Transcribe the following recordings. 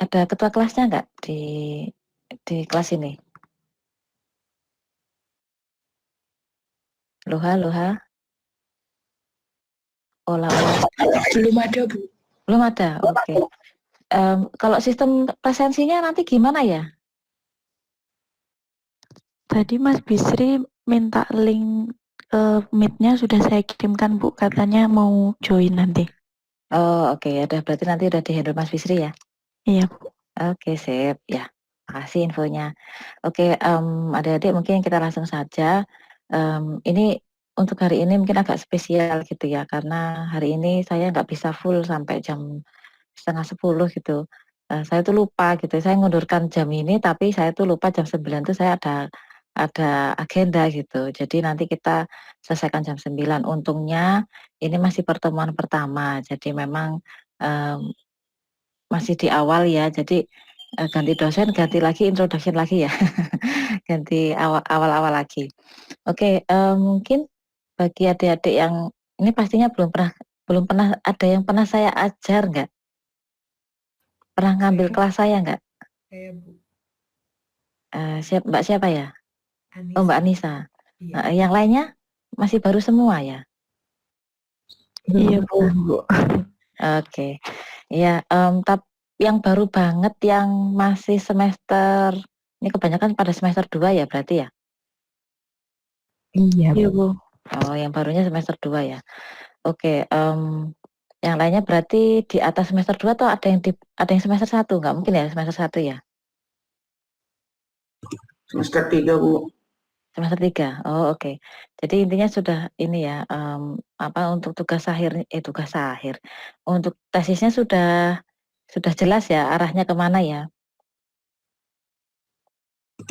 Ada ketua kelasnya nggak di kelas ini? Loha, Loha, Ola, Ola. Belum ada, Bu. Belum ada, oke. Kalau sistem presensinya nanti gimana ya? Tadi Mas Bisri minta link meet-nya sudah saya kirimkan, Bu. Katanya mau join nanti. Oh, oke, ya udah berarti nanti udah di-handle Mas Bisri ya? Iya, Bu. Oke, sip. Ya, makasih infonya. Oke, adik-adik mungkin kita langsung saja. Ini untuk hari ini mungkin agak spesial gitu ya, karena hari ini saya nggak bisa full sampai jam 9:30 gitu. Saya tuh lupa gitu, saya ngundurkan jam ini, tapi saya tuh lupa jam 9 tuh saya ada agenda gitu. Jadi nanti kita selesaikan jam 9. Untungnya ini masih pertemuan pertama, jadi memang masih di awal ya. Jadi ganti dosen, ganti lagi introduction lagi ya. Ganti awal-awal lagi. Oke, mungkin bagi adik-adik yang ini pastinya belum pernah ada yang pernah saya ajar nggak? Pernah ngambil kelas saya nggak? Saya, Bu. Mbak siapa ya? Anissa. Oh, Mbak Anissa. Iya. Yang lainnya masih baru semua ya? Iya, Bu. Oke. Ya, tapi yang baru banget yang masih semester, ini kebanyakan pada semester 2 ya berarti ya? Iya, Iya, Bu. Bu. Oh, yang barunya semester 2 ya. Oke, yang lainnya berarti di atas semester 2 atau ada yang semester 1? Nggak mungkin ya semester 1 ya? Semester 3, Bu. Semester 3. Oh, oke. Jadi intinya sudah ini ya, untuk tugas akhir. Untuk tesisnya sudah jelas ya arahnya kemana ya?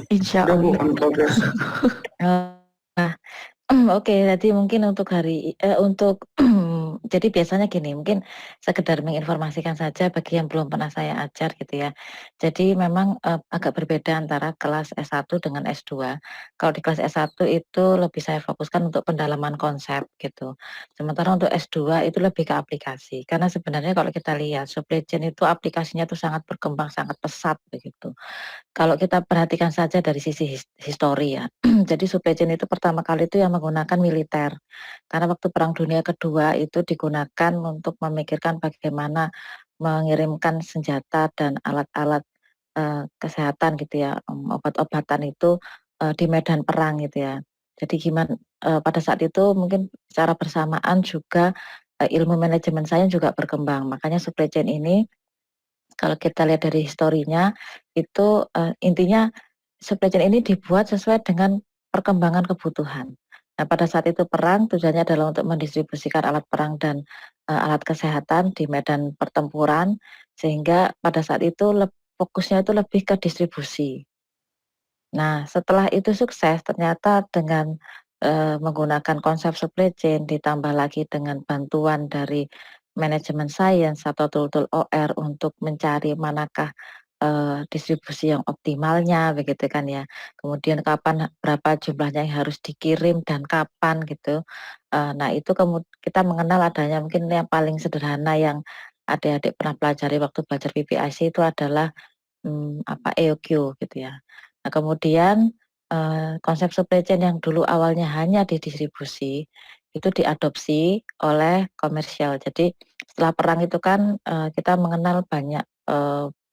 Insya Udah, Bu, Allah. on progress. Nah, oke, jadi mungkin untuk jadi biasanya gini, mungkin sekedar menginformasikan saja bagi yang belum pernah saya ajar gitu ya. Jadi memang agak berbeda antara kelas S1 dengan S2. Kalau di kelas S1 itu lebih saya fokuskan untuk pendalaman konsep gitu. Sementara untuk S2 itu lebih ke aplikasi. Karena sebenarnya kalau kita lihat supply chain itu aplikasinya itu sangat berkembang, sangat pesat begitu. Kalau kita perhatikan saja dari sisi histori ya. Jadi supply chain itu pertama kali itu yang menggunakan militer. Karena waktu Perang Dunia Kedua itu digunakan untuk memikirkan bagaimana mengirimkan senjata dan alat-alat kesehatan gitu ya, obat-obatan itu di medan perang gitu ya. Jadi gimana pada saat itu mungkin secara bersamaan juga ilmu manajemen sains juga berkembang. Makanya supply chain ini kalau kita lihat dari historinya itu intinya supply chain ini dibuat sesuai dengan perkembangan kebutuhan. Nah, pada saat itu perang tujuannya adalah untuk mendistribusikan alat perang dan alat kesehatan di medan pertempuran, sehingga pada saat itu fokusnya itu lebih ke distribusi. Nah, setelah itu sukses, ternyata dengan menggunakan konsep supply chain ditambah lagi dengan bantuan dari manajemen science atau tool-tool OR untuk mencari manakah distribusi yang optimalnya begitu kan ya. Kemudian berapa jumlahnya yang harus dikirim dan kapan gitu. Nah, itu kita mengenal adanya mungkin yang paling sederhana yang adik-adik pernah pelajari waktu belajar PPIC itu adalah EOQ gitu ya. Nah, kemudian konsep supply chain yang dulu awalnya hanya di distribusi itu diadopsi oleh komersial. Jadi setelah perang itu kan kita mengenal banyak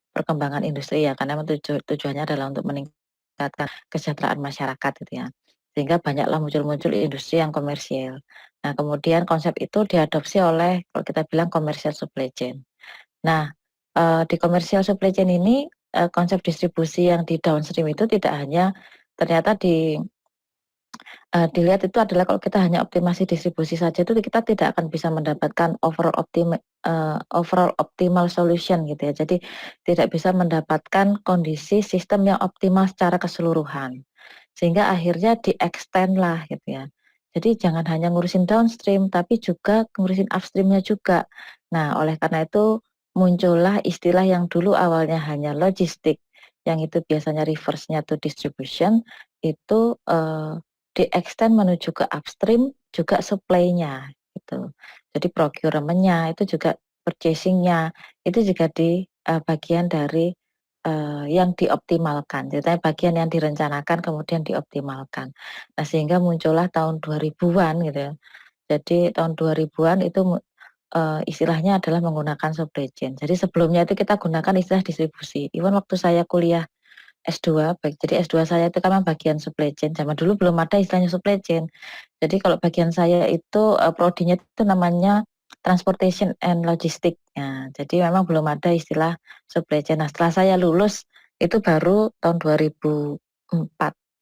perkembangan industri ya, karena tujuannya adalah untuk meningkatkan kesejahteraan masyarakat gitu ya. Sehingga banyaklah muncul-muncul industri yang komersial. Nah, kemudian konsep itu diadopsi oleh kalau kita bilang komersial supply chain. Nah, di komersial supply chain ini, konsep distribusi yang di downstream itu tidak hanya ternyata dilihat itu adalah kalau kita hanya optimasi distribusi saja itu kita tidak akan bisa mendapatkan overall optimal solution gitu ya. Jadi tidak bisa mendapatkan kondisi sistem yang optimal secara keseluruhan. Sehingga akhirnya di-extend lah gitu ya. Jadi jangan hanya ngurusin downstream tapi juga ngurusin upstreamnya juga. Nah, oleh karena itu muncullah istilah yang dulu awalnya hanya logistik, yang itu biasanya reverse-nya to distribution, itu di-extend menuju ke upstream juga supply-nya gitu. Jadi procurement-nya itu juga purchasing-nya itu juga bagian dari yang dioptimalkan. Ceritanya bagian yang direncanakan kemudian dioptimalkan. Nah, sehingga muncullah tahun 2000-an gitu ya. Jadi tahun 2000-an itu istilahnya adalah menggunakan supply chain. Jadi sebelumnya itu kita gunakan istilah distribusi. Even waktu saya kuliah S2, jadi S2 saya itu kan memang bagian supply chain. Zaman dulu belum ada istilahnya supply chain. Jadi kalau bagian saya itu prodinya itu namanya transportation and logistic. Nah, jadi memang belum ada istilah supply chain. Nah, setelah saya lulus itu baru tahun 2004,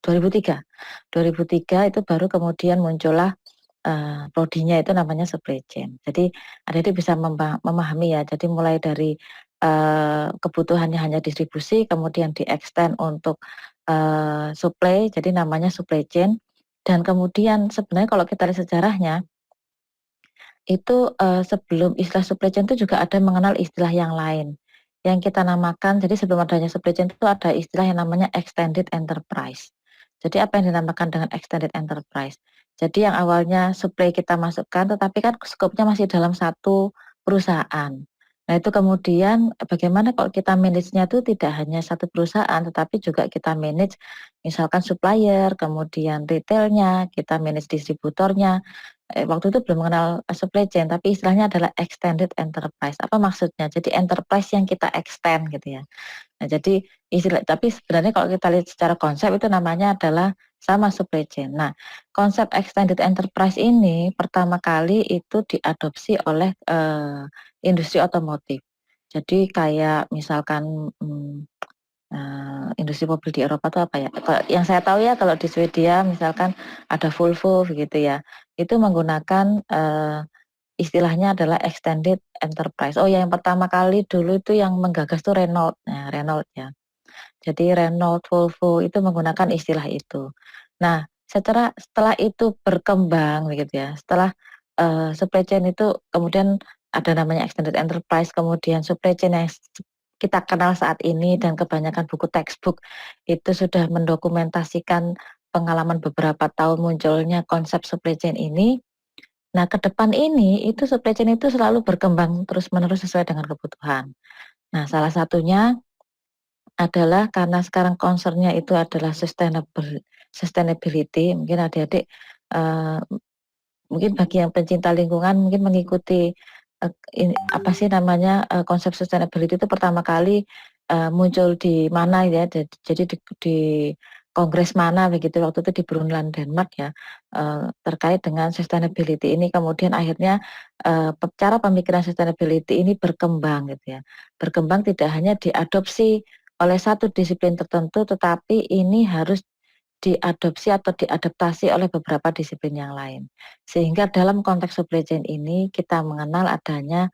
2003. 2003 itu baru kemudian muncullah prodinya itu namanya supply chain. Jadi adik-adik bisa memahami ya. Jadi mulai dari kebutuhannya hanya distribusi, kemudian di-extend untuk supply, jadi namanya supply chain. Dan kemudian sebenarnya kalau kita lihat sejarahnya, itu sebelum istilah supply chain itu juga ada mengenal istilah yang lain. Yang kita namakan, jadi sebelum adanya supply chain itu ada istilah yang namanya extended enterprise. Jadi apa yang dinamakan dengan extended enterprise? Jadi yang awalnya supply kita masukkan, tetapi kan skopnya masih dalam satu perusahaan. Nah itu kemudian bagaimana kalau kita manage-nya itu tidak hanya satu perusahaan, tetapi juga kita manage misalkan supplier, kemudian retailnya, kita manage distributornya. Waktu itu belum mengenal supply chain, tapi istilahnya adalah extended enterprise. Apa maksudnya? Jadi enterprise yang kita extend gitu ya. Nah, jadi istilah, tapi sebenarnya kalau kita lihat secara konsep itu namanya adalah sama supply chain. Nah, konsep extended enterprise ini pertama kali itu diadopsi oleh industri otomotif. Jadi kayak misalkan industri mobil di Eropa itu apa ya? Yang saya tahu ya kalau di Swedia misalkan ada Volvo begitu ya. Itu menggunakan istilahnya adalah extended enterprise. Oh ya, yang pertama kali dulu itu yang menggagas tuh Renault. Nah, Renault ya. Jadi Renault, Volvo itu menggunakan istilah itu. Nah, setelah itu berkembang begitu ya. Setelah supply chain itu kemudian ada namanya extended enterprise, kemudian supply chain yang kita kenal saat ini dan kebanyakan buku textbook itu sudah mendokumentasikan pengalaman beberapa tahun munculnya konsep supply chain ini. Nah, ke depan ini itu supply chain itu selalu berkembang terus-menerus sesuai dengan kebutuhan. Nah, salah satunya adalah karena sekarang concern-nya itu adalah sustainability. Mungkin adik-adik mungkin bagi yang pencinta lingkungan mungkin mengikuti apa sih namanya konsep sustainability itu pertama kali muncul di mana ya, jadi di kongres mana begitu waktu itu di Brundtland Denmark ya, terkait dengan sustainability ini kemudian akhirnya cara pemikiran sustainability ini berkembang gitu ya, berkembang tidak hanya diadopsi oleh satu disiplin tertentu tetapi ini harus diadopsi atau diadaptasi oleh beberapa disiplin yang lain. Sehingga dalam konteks supply chain ini kita mengenal adanya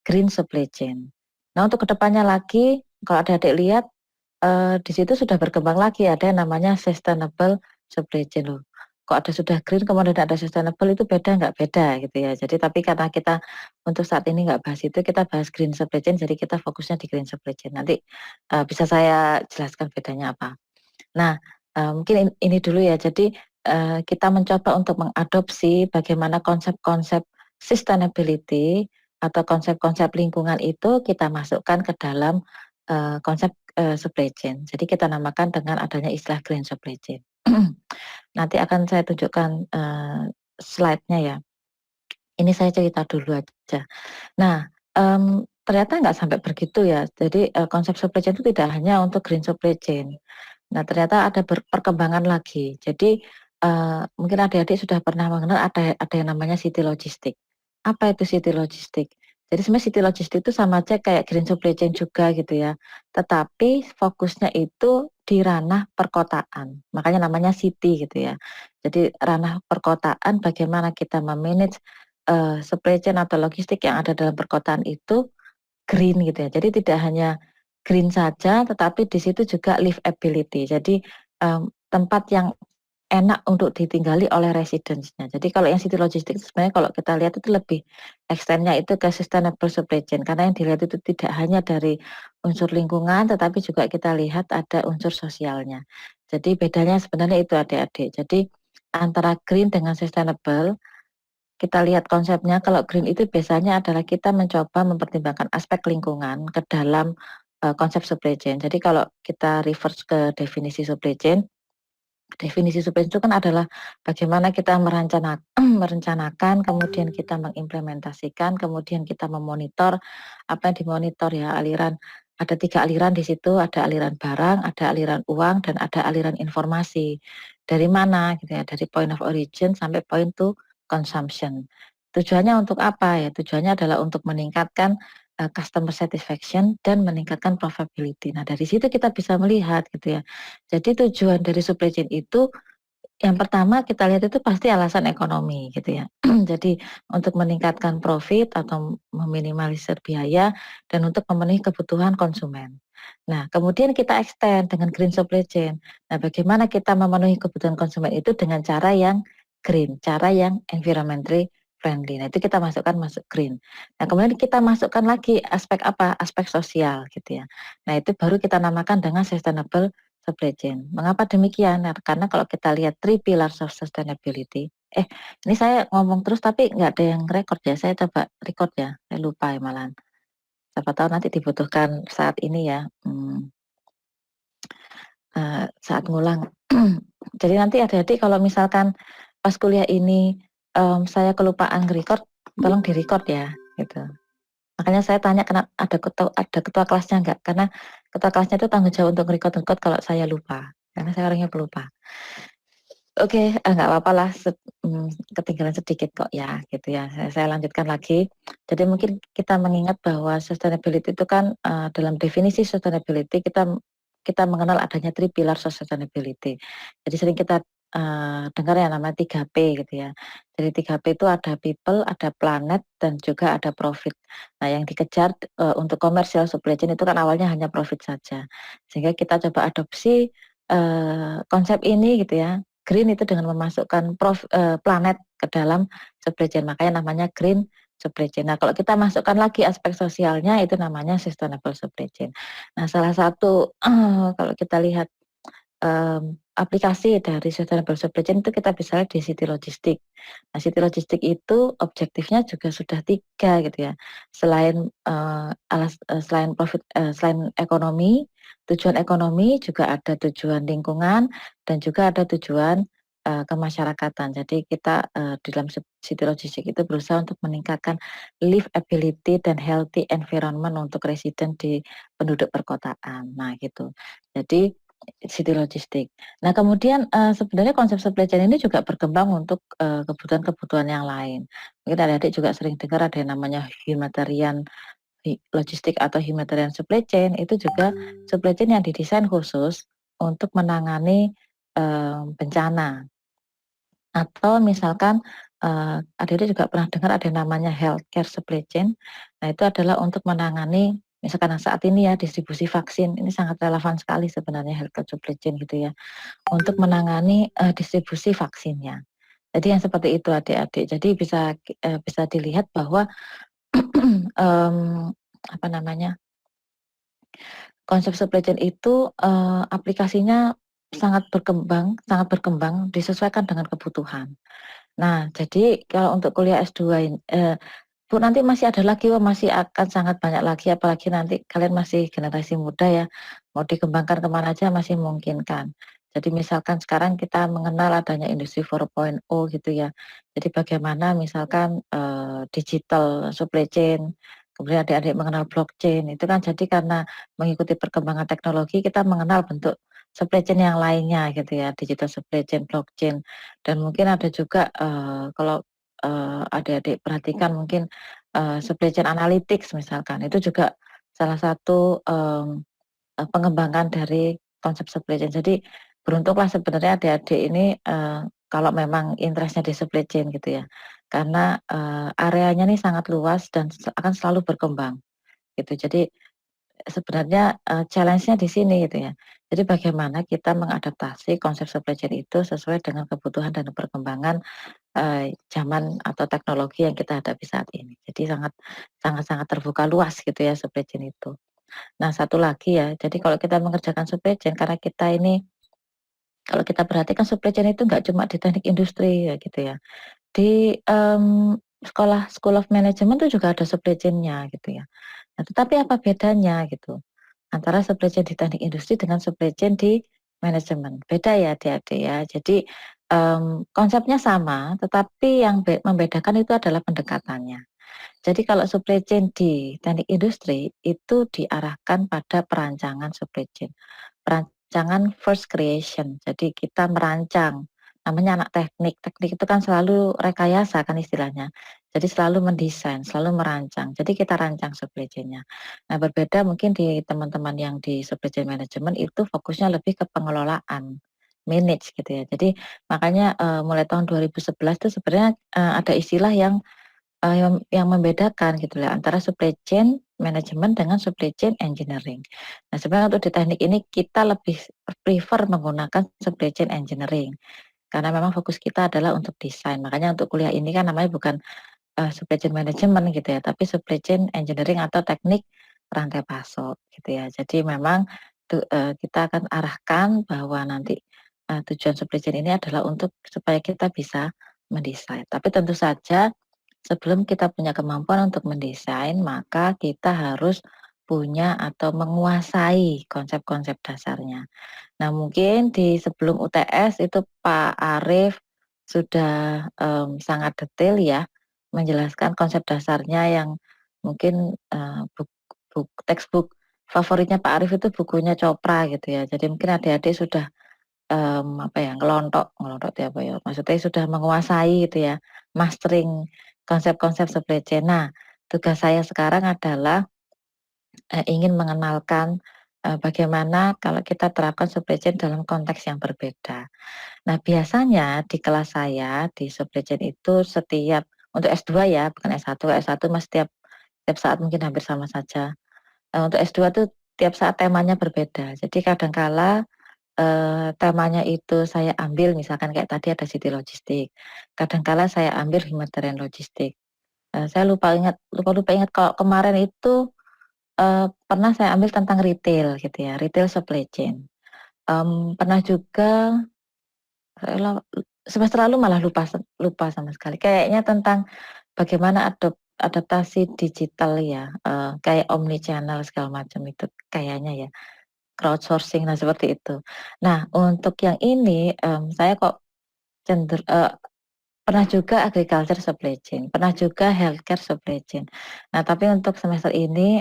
green supply chain. Nah, untuk kedepannya lagi, kalau adik-adik lihat di situ sudah berkembang lagi ada yang namanya sustainable supply chain loh. Kok ada sudah green kemudian ada sustainable itu beda nggak beda gitu ya. Jadi tapi karena kita untuk saat ini nggak bahas itu, kita bahas green supply chain, jadi kita fokusnya di green supply chain. Nanti bisa saya jelaskan bedanya apa. Nah, mungkin ini dulu ya. Jadi, kita mencoba untuk mengadopsi bagaimana konsep-konsep sustainability atau konsep-konsep lingkungan itu kita masukkan ke dalam, konsep, supply chain. Jadi kita namakan dengan adanya istilah green supply chain. Nanti akan saya tunjukkan, slide-nya ya. Ini saya cerita dulu aja. Nah, ternyata nggak sampai begitu ya. Jadi, konsep supply chain itu tidak hanya untuk green supply chain. Nah, ternyata ada perkembangan lagi. Jadi, mungkin adik-adik sudah pernah mengenal ada yang namanya city logistik. Apa itu city logistik? Jadi sebenarnya city logistik itu sama aja kayak green supply chain juga gitu ya. Tetapi fokusnya itu di ranah perkotaan. Makanya namanya city gitu ya. Jadi ranah perkotaan bagaimana kita memanage supply chain atau logistik yang ada dalam perkotaan itu green gitu ya. Jadi tidak hanya green saja, tetapi di situ juga livability. Jadi tempat yang enak untuk ditinggali oleh residents-nya. Jadi kalau yang city logistik sebenarnya kalau kita lihat itu lebih extend-nya itu ke sustainable supply chain. Karena yang dilihat itu tidak hanya dari unsur lingkungan, tetapi juga kita lihat ada unsur sosialnya. Jadi bedanya sebenarnya itu adik-adik. Jadi antara green dengan sustainable kita lihat konsepnya, kalau green itu biasanya adalah kita mencoba mempertimbangkan aspek lingkungan ke dalam konsep supply chain. Jadi kalau kita reverse ke definisi supply chain itu kan adalah bagaimana kita merencanakan, kemudian kita mengimplementasikan, kemudian kita memonitor apa yang dimonitor ya, aliran. Ada 3 aliran di situ, ada aliran barang, ada aliran uang, dan ada aliran informasi. Dari mana gitu ya, dari point of origin sampai point to consumption. Tujuannya untuk apa ya? Tujuannya adalah untuk meningkatkan customer satisfaction dan meningkatkan profitability. Nah, dari situ kita bisa melihat gitu ya. Jadi tujuan dari supply chain itu yang pertama kita lihat itu pasti alasan ekonomi gitu ya. Jadi untuk meningkatkan profit atau meminimalisir biaya dan untuk memenuhi kebutuhan konsumen. Nah, kemudian kita extend dengan green supply chain. Nah, bagaimana kita memenuhi kebutuhan konsumen itu dengan cara yang green, cara yang environmentally friendly. Nah, itu kita masuk green. Nah, kemudian kita masukkan lagi aspek apa? Aspek sosial gitu ya. Nah, itu baru kita namakan dengan sustainable supply chain. Mengapa demikian? Nah, karena kalau kita lihat 3 pillars of sustainability, ini saya ngomong terus tapi nggak ada yang record ya, saya coba record ya, saya lupa ya malahan. Siapa tahu nanti dibutuhkan saat ini ya, saat ngulang. Jadi nanti adik-adik kalau misalkan pas kuliah ini, saya kelupaan nge-record, tolong di-record ya, gitu. Makanya saya tanya ada ketua kelasnya enggak, karena ketua kelasnya itu tanggung jawab untuk nge-record kalau saya lupa, karena saya orangnya pelupa. Oke, nggak apa-apa lah, ketinggalan sedikit kok ya, gitu ya. Saya lanjutkan lagi. Jadi mungkin kita mengingat bahwa sustainability itu kan, dalam definisi sustainability kita mengenal adanya 3 pillars of sustainability. Jadi sering kita, dengar yang namanya 3P gitu ya. Jadi 3P itu ada people, ada planet, dan juga ada profit. Nah yang dikejar, untuk commercial supply chain itu kan awalnya hanya profit saja. Sehingga kita coba adopsi, konsep ini gitu ya, green itu dengan memasukkan planet ke dalam supply chain, makanya namanya green supply chain. Nah, kalau kita masukkan lagi aspek sosialnya itu namanya sustainable supply chain. Nah, salah satu kalau kita lihat aplikasi dari sustainable supply chain itu kita bisa lihat di City Logistik. Nah, City Logistik itu objektifnya juga sudah 3 gitu ya. Selain profit, selain ekonomi, tujuan ekonomi juga ada tujuan lingkungan dan juga ada tujuan kemasyarakatan. Jadi kita di dalam City Logistik itu berusaha untuk meningkatkan livability dan healthy environment untuk residen di penduduk perkotaan. Nah, gitu. Jadi City Logistik. Nah, kemudian, sebenarnya konsep supply chain ini juga berkembang untuk, kebutuhan-kebutuhan yang lain. Mungkin adik-adik juga sering dengar ada yang namanya humanitarian logistik atau humanitarian supply chain, itu juga supply chain yang didesain khusus untuk menangani, bencana. Atau misalkan, adik-adik juga pernah dengar ada yang namanya healthcare supply chain. Nah, itu adalah untuk menangani misalkan saat ini ya distribusi vaksin, ini sangat relevan sekali sebenarnya healthcare supply chain gitu ya, untuk menangani, distribusi vaksinnya. Jadi yang seperti itu adik-adik. Jadi bisa dilihat bahwa, apa namanya, konsep supply chain itu, aplikasinya sangat berkembang disesuaikan dengan kebutuhan. Nah, jadi kalau untuk kuliah S2 Bu, nanti masih ada lagi, masih akan sangat banyak lagi, apalagi nanti kalian masih generasi muda ya, mau dikembangkan kemana aja masih memungkinkan. Jadi misalkan sekarang kita mengenal adanya industri 4.0 gitu ya. Jadi bagaimana misalkan, digital supply chain, kemudian adik-adik mengenal blockchain, itu kan jadi karena mengikuti perkembangan teknologi kita mengenal bentuk supply chain yang lainnya gitu ya, digital supply chain, blockchain, dan mungkin ada juga, kalau, adik-adik perhatikan mungkin, supply chain analytics misalkan, itu juga salah satu, pengembangan dari konsep supply chain. Jadi beruntunglah sebenarnya adik-adik ini, kalau memang interest-nya di supply chain gitu ya. Karena, areanya nih sangat luas dan akan selalu berkembang gitu. Jadi sebenarnya, challenge-nya di sini gitu ya. Jadi bagaimana kita mengadaptasi konsep supply chain itu sesuai dengan kebutuhan dan perkembangan, zaman atau teknologi yang kita hadapi saat ini. Jadi sangat terbuka luas gitu ya supply chain itu. Nah, satu lagi ya, jadi kalau kita mengerjakan supply chain karena kita ini kalau kita perhatikan supply chain itu nggak cuma di teknik industri ya gitu ya. di, School of Management itu juga ada supply chain-nya gitu ya. Nah, tetapi apa bedanya gitu, antara supply chain di teknik industri dengan supply chain di manajemen? Beda ya adik-adik ya. Jadi, konsepnya sama, tetapi yang membedakan itu adalah pendekatannya. Jadi kalau supply chain di teknik industri itu diarahkan pada perancangan supply chain, perancangan first creation. Jadi kita merancang, namanya anak teknik. Teknik itu kan selalu rekayasa kan istilahnya. Jadi selalu mendesain, selalu merancang. Jadi kita rancang supply chain-nya. Nah, berbeda mungkin di teman-teman yang di supply chain management itu fokusnya lebih ke pengelolaan, manage gitu ya. Jadi makanya mulai tahun 2011 itu sebenarnya ada istilah yang membedakan gitu ya antara supply chain management dengan supply chain engineering. Nah, sebenarnya untuk di teknik ini kita lebih prefer menggunakan supply chain engineering karena memang fokus kita adalah untuk desain. Makanya untuk kuliah ini kan namanya bukan supply chain management gitu ya, tapi supply chain engineering atau teknik rantai pasok gitu ya. Jadi memang kita akan arahkan bahwa nanti tujuan supply chain ini adalah untuk supaya kita bisa mendesain. Tapi tentu saja sebelum kita punya kemampuan untuk mendesain, maka kita harus punya atau menguasai konsep-konsep dasarnya. Nah, mungkin di sebelum UTS itu Pak Arif sudah, sangat detail ya, menjelaskan konsep dasarnya yang mungkin, textbook favoritnya Pak Arif itu bukunya Chopra gitu ya. Jadi mungkin adik-adik sudah, apa ya, ngelontok itu apa ya, maksudnya sudah menguasai gitu ya, mastering konsep-konsep supply chain. Nah, tugas saya sekarang adalah, ingin mengenalkan, bagaimana kalau kita terapkan supply chain dalam konteks yang berbeda. Nah, biasanya di kelas saya di supply chain itu setiap untuk S2 ya, bukan S1. S1 mah setiap saat mungkin hampir sama saja. Untuk S2 tuh tiap saat temanya berbeda. Jadi kadangkala, temanya itu saya ambil misalkan kayak tadi ada City Logistik, kadangkala saya ambil Humanitarian Logistik. Saya lupa ingat kalau kemarin itu, pernah saya ambil tentang retail gitu ya, retail supply chain. Pernah juga semester lalu malah lupa sama sekali. Kayaknya tentang bagaimana adaptasi digital ya, kayak omnichannel segala macam itu kayaknya ya, crowdsourcing, nah seperti itu. Nah, untuk yang ini, saya kok pernah juga agriculture supply chain, pernah juga healthcare supply chain. Nah, tapi untuk semester ini,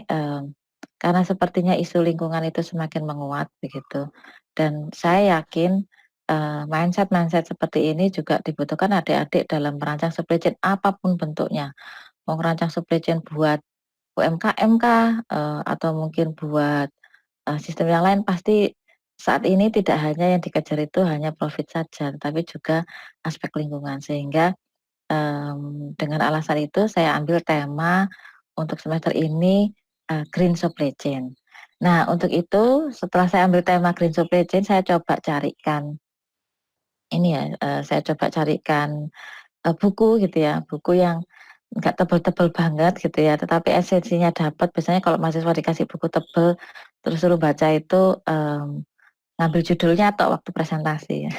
karena sepertinya isu lingkungan itu semakin menguat begitu, dan saya yakin, mindset-mindset seperti ini juga dibutuhkan adik-adik dalam merancang supply chain apapun bentuknya. Mau ngerancang supply chain buat UMKM kah, atau mungkin buat, sistem yang lain, pasti saat ini tidak hanya yang dikejar itu hanya profit saja, tapi juga aspek lingkungan. Sehingga, dengan alasan itu saya ambil tema untuk semester ini, green supply chain. Nah, untuk itu setelah saya ambil tema green supply chain, saya coba carikan ini ya, saya coba carikan, buku gitu ya, buku yang nggak tebel-tebel banget gitu ya, tetapi esensinya dapat. Biasanya kalau mahasiswa dikasih buku tebel, terus suruh baca itu, ngambil judulnya tok waktu presentasi.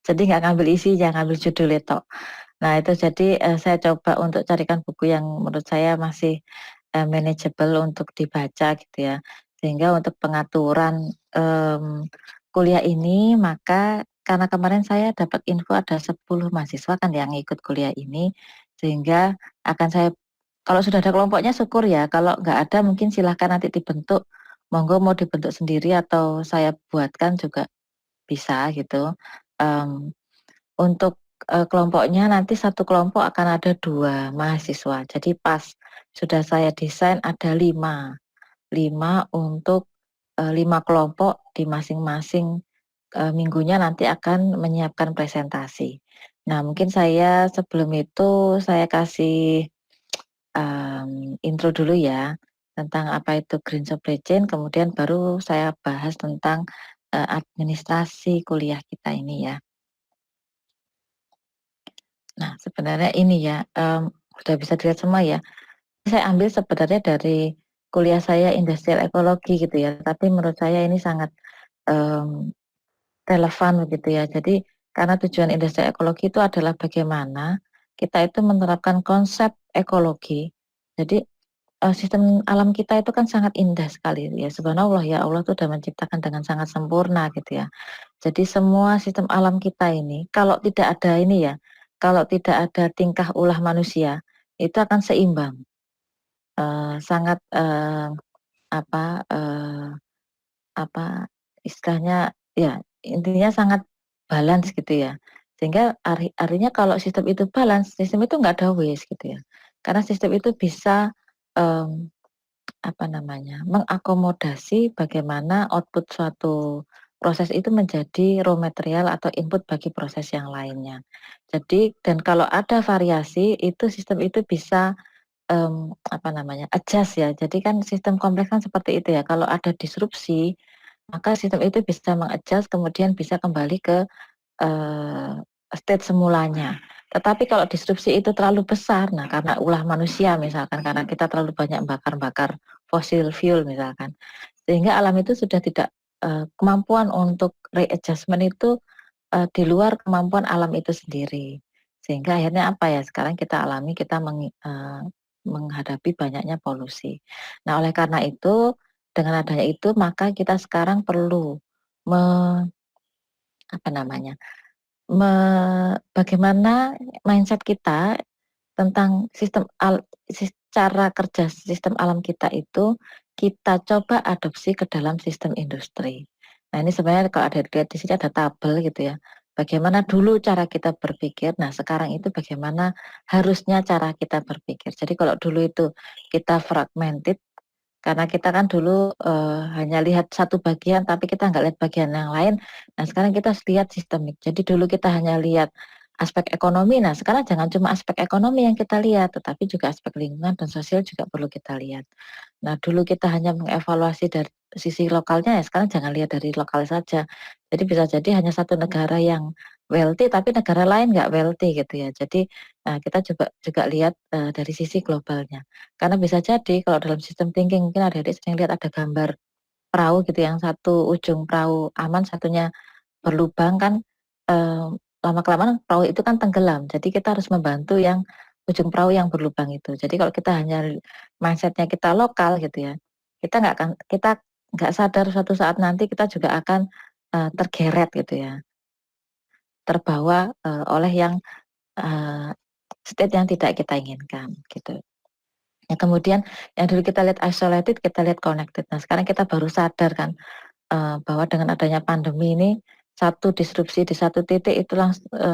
Jadi nggak ngambil isinya, ngambil judulnya tok. Nah itu jadi, saya coba untuk carikan buku yang menurut saya masih, manageable untuk dibaca gitu ya. Sehingga untuk pengaturan, kuliah ini maka karena kemarin saya dapat info ada 10 mahasiswa kan yang ikut kuliah ini, sehingga akan saya kalau sudah ada kelompoknya syukur ya, kalau nggak ada mungkin silahkan nanti dibentuk, monggo mau dibentuk sendiri atau saya buatkan juga bisa gitu. Mmm, untuk, kelompoknya nanti satu kelompok akan ada 2 mahasiswa. Jadi pas sudah saya desain ada 5 untuk, 5 kelompok di masing-masing, minggunya nanti akan menyiapkan presentasi. Nah mungkin saya sebelum itu saya kasih, intro dulu ya, tentang apa itu green supply chain, kemudian baru saya bahas tentang, administrasi kuliah kita ini ya. Nah, sebenarnya ini ya, sudah bisa dilihat semua ya. Saya ambil sebenarnya dari kuliah saya industrial ekologi gitu ya, tapi menurut saya ini sangat, mmm, relevan begitu ya. Jadi Karena tujuan industri ekologi itu adalah bagaimana kita itu menerapkan konsep ekologi. Jadi sistem alam kita itu kan sangat indah sekali ya, subhanallah ya, Allah tuh udah menciptakan dengan sangat sempurna gitu ya. Jadi semua sistem alam kita ini kalau tidak ada ini ya, kalau tidak ada tingkah ulah manusia, itu akan seimbang. Sangat apa, apa istilahnya ya, intinya sangat balance gitu ya. Sehingga artinya kalau sistem itu balance, sistem itu nggak ada waste gitu ya. Karena sistem itu bisa, mmm, apa namanya, mengakomodasi bagaimana output suatu proses itu menjadi raw material atau input bagi proses yang lainnya. Jadi dan kalau ada variasi itu sistem itu bisa, apa namanya, adjust ya. Jadi kan sistem kompleks kan seperti itu ya, kalau ada disrupsi, maka sistem itu bisa meng-adjust kemudian bisa kembali ke Eee, state semulanya. Tetapi kalau disrupsi itu terlalu besar, nah karena ulah manusia misalkan, karena kita terlalu banyak bakar-bakar fossil fuel misalkan, sehingga alam itu sudah tidak kemampuan untuk readjustment itu, di luar kemampuan alam itu sendiri. Sehingga akhirnya apa ya, sekarang kita alami kita menghadapi banyaknya polusi. Nah oleh karena itu, dengan adanya itu maka kita sekarang perlu me apa namanya, bagaimana mindset kita tentang cara kerja sistem alam kita itu, kita coba adopsi ke dalam sistem industri. Nah, ini sebenarnya kalau ada lihat di sini ada tabel gitu ya. Bagaimana dulu cara kita berpikir, nah sekarang itu bagaimana harusnya cara kita berpikir. Jadi kalau dulu itu kita fragmented, karena kita kan dulu, hanya lihat satu bagian, tapi kita nggak lihat bagian yang lain. Nah, sekarang kita harus lihat sistemik. Jadi dulu kita hanya lihat aspek ekonomi, nah sekarang jangan cuma aspek ekonomi yang kita lihat, tetapi juga aspek lingkungan dan sosial juga perlu kita lihat. Nah, dulu kita hanya mengevaluasi dari sisi lokalnya, ya sekarang jangan lihat dari lokal saja. Jadi bisa jadi hanya satu negara yang wealthy, tapi negara lain nggak wealthy gitu ya. Jadi, kita coba juga lihat, dari sisi globalnya. Karena bisa jadi kalau dalam sistem thinking mungkin adik-adik sering lihat ada gambar perahu gitu, yang satu ujung perahu aman, satunya berlubang kan, eee, lama-kelamaan perahu itu kan tenggelam. Jadi kita harus membantu yang ujung perahu yang berlubang itu. Jadi kalau kita hanya mindset-nya kita lokal gitu ya, kita nggak sadar suatu saat nanti kita juga akan, tergeret gitu ya, terbawa, oleh yang, eee, state yang tidak kita inginkan gitu. Ya kemudian yang dulu kita lihat isolated, kita lihat connected. Nah sekarang kita baru sadar kan, bahwa dengan adanya pandemi ini, satu disrupsi di satu titik itu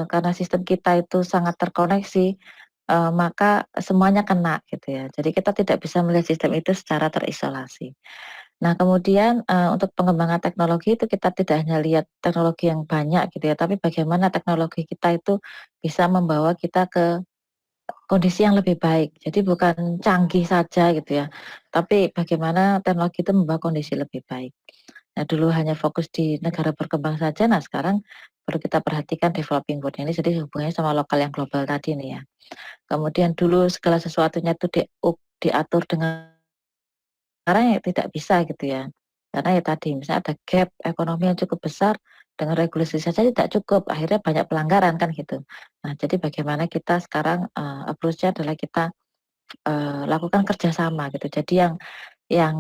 karena sistem kita itu sangat terkoneksi, maka semuanya kena gitu ya. Jadi kita tidak bisa melihat sistem itu secara terisolasi. Nah kemudian, untuk pengembangan teknologi itu kita tidak hanya lihat teknologi yang banyak gitu ya, tapi bagaimana teknologi kita itu bisa membawa kita ke kondisi yang lebih baik. Jadi bukan canggih saja gitu ya, tapi bagaimana teknologi itu membawa kondisi lebih baik. Nah dulu hanya fokus di negara berkembang saja, nah sekarang perlu kita perhatikan developing world ini, jadi hubungannya sama lokal yang global tadi nih ya. Kemudian dulu segala sesuatunya itu diatur dengan sekarang ya tidak bisa gitu ya. Karena ya tadi misalnya ada gap ekonomi yang cukup besar, dengan regulasi saja tidak cukup, akhirnya banyak pelanggaran kan gitu. Nah jadi bagaimana kita sekarang, approach-nya adalah kita, lakukan kerjasama gitu. Jadi yang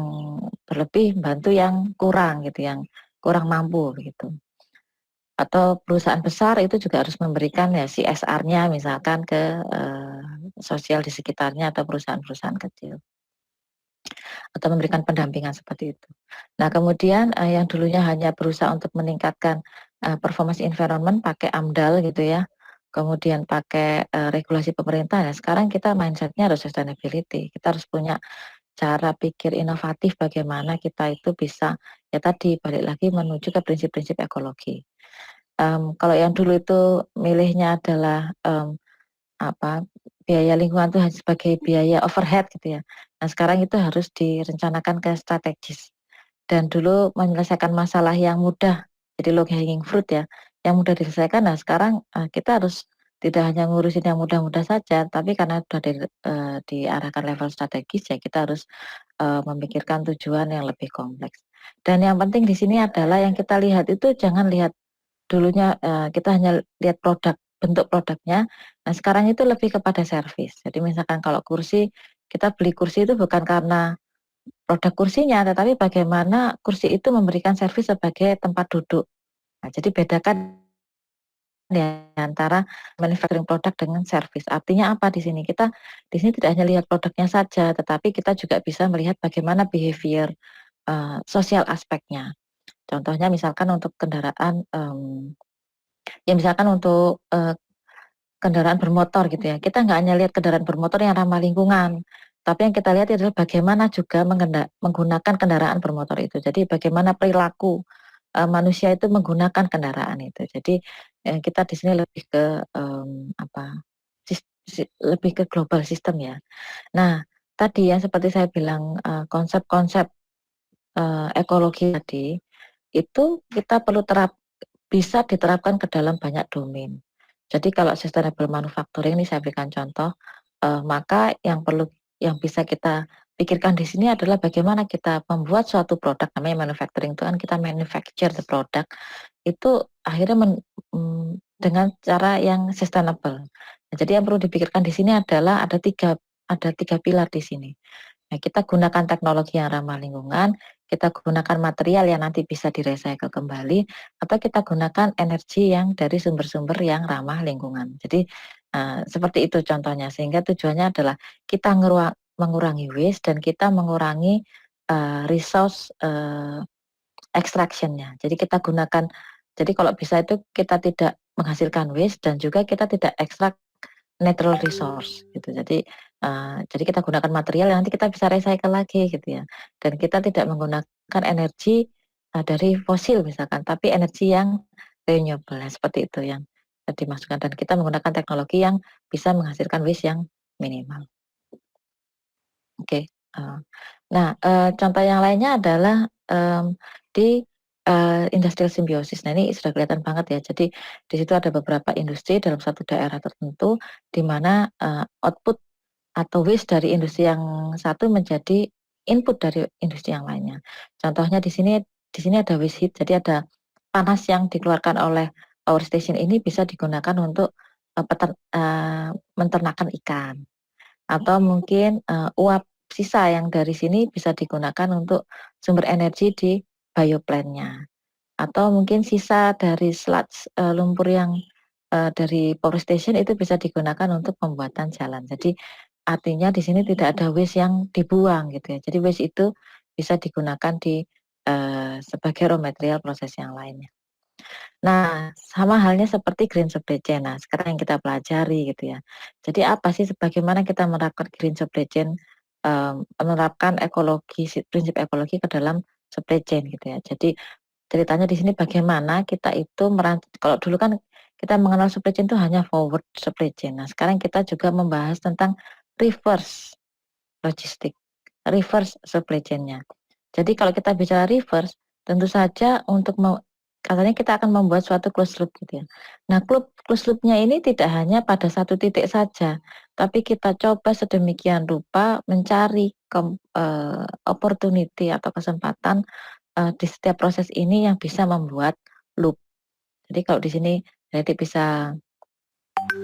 berlebih bantu yang kurang gitu, yang kurang mampu begitu. Atau perusahaan besar itu juga harus memberikan ya CSR-nya misalkan ke, sosial di sekitarnya atau perusahaan-perusahaan kecil, atau memberikan pendampingan seperti itu. Nah kemudian, yang dulunya hanya berusaha untuk meningkatkan, performance environment pakai AMDAL gitu ya, kemudian pakai, regulasi pemerintah, nah sekarang kita mindset-nya harus sustainability. Kita harus punya cara pikir inovatif bagaimana kita itu bisa, ya tadi balik lagi menuju ke prinsip-prinsip ekologi. Kalau yang dulu itu milihnya adalah, apa, biaya lingkungan itu hanya sebagai biaya overhead gitu ya. Nah sekarang itu harus direncanakan ke strategis. Dan dulu menyelesaikan masalah yang mudah, jadi low hanging fruit ya, yang mudah diselesaikan. Nah sekarang, kita harus tidak hanya ngurusin yang mudah-mudah saja, tapi karena sudah diarahkan level strategis ya kita harus, memikirkan tujuan yang lebih kompleks. Dan yang penting di sini adalah yang kita lihat itu jangan lihat dulunya kita hanya lihat bentuk produknya, nah sekarang itu lebih kepada servis. Jadi misalkan kalau kursi, kita beli kursi itu bukan karena produk kursinya, tetapi bagaimana kursi itu memberikan servis sebagai tempat duduk. Nah, jadi bedakan ya antara manufacturing product dengan service. Artinya apa di sini? Kita di sini tidak hanya lihat produknya saja, tetapi kita juga bisa melihat bagaimana behavior sosial aspeknya. Contohnya misalkan untuk kendaraan, ya misalkan untuk kendaraan bermotor gitu ya. Kita nggak hanya lihat kendaraan bermotor yang ramah lingkungan, tapi yang kita lihat adalah bagaimana juga menggunakan kendaraan bermotor itu. Jadi bagaimana perilaku manusia itu menggunakan kendaraan itu. Jadi kita di sini lebih ke apa? Lebih ke global system ya. Nah, tadi yang seperti saya bilang konsep-konsep ekologi tadi itu kita perlu bisa diterapkan ke dalam banyak domain. Jadi kalau sustainable manufacturing ini saya berikan contoh, maka yang bisa kita pikirkan di sini adalah bagaimana kita membuat suatu produk, namanya manufacturing itu kan kita manufacture the product, itu akhirnya dengan cara yang sustainable. Nah, jadi yang perlu dipikirkan di sini adalah ada tiga pilar di sini. Nah, kita gunakan teknologi yang ramah lingkungan, kita gunakan material yang nanti bisa direcycle kembali, atau kita gunakan energi yang dari sumber-sumber yang ramah lingkungan. Jadi seperti itu contohnya, sehingga tujuannya adalah kita mengurangi waste dan kita mengurangi resource extraction-nya. Jadi kita gunakan, jadi kalau bisa itu kita tidak menghasilkan waste dan juga kita tidak ekstrak natural resource gitu. Jadi kita gunakan material yang nanti kita bisa recycle lagi gitu ya. Dan kita tidak menggunakan energi dari fosil misalkan, tapi energi yang renewable. Nah, seperti itu yang dimasukkan dan kita menggunakan teknologi yang bisa menghasilkan waste yang minimal. Oke. Nah, contoh yang lainnya adalah di industrial symbiosis. Nah, ini sudah kelihatan banget ya. Jadi di situ ada beberapa industri dalam satu daerah tertentu di mana output atau waste dari industri yang satu menjadi input dari industri yang lainnya. Contohnya di sini ada waste heat. Jadi ada panas yang dikeluarkan oleh power station ini bisa digunakan untuk menternakan ikan. Atau mungkin uap sisa yang dari sini bisa digunakan untuk sumber energi di bioplant-nya. Atau mungkin sisa dari sludge lumpur yang dari power station itu bisa digunakan untuk pembuatan jalan. Jadi artinya di sini tidak ada waste yang dibuang gitu ya. Jadi waste itu bisa digunakan sebagai raw material proses yang lainnya. Nah, sama halnya seperti green supply chain. Nah, sekarang yang kita pelajari gitu ya. Jadi apa sih bagaimana kita menerapkan green supply chain, menerapkan prinsip ekologi ke dalam supply chain gitu ya. Jadi ceritanya di sini bagaimana kita itu kalau dulu kan kita mengenal supply chain itu hanya forward supply chain. Nah, sekarang kita juga membahas tentang reverse logistik, reverse supply chain-nya. Jadi kalau kita bicara reverse, tentu saja katanya kita akan membuat suatu closed loop gitu ya. Nah, closed loop-nya ini tidak hanya pada satu titik saja, tapi kita coba sedemikian rupa mencari opportunity atau kesempatan di setiap proses ini yang bisa membuat loop. Jadi kalau di sini jadi bisa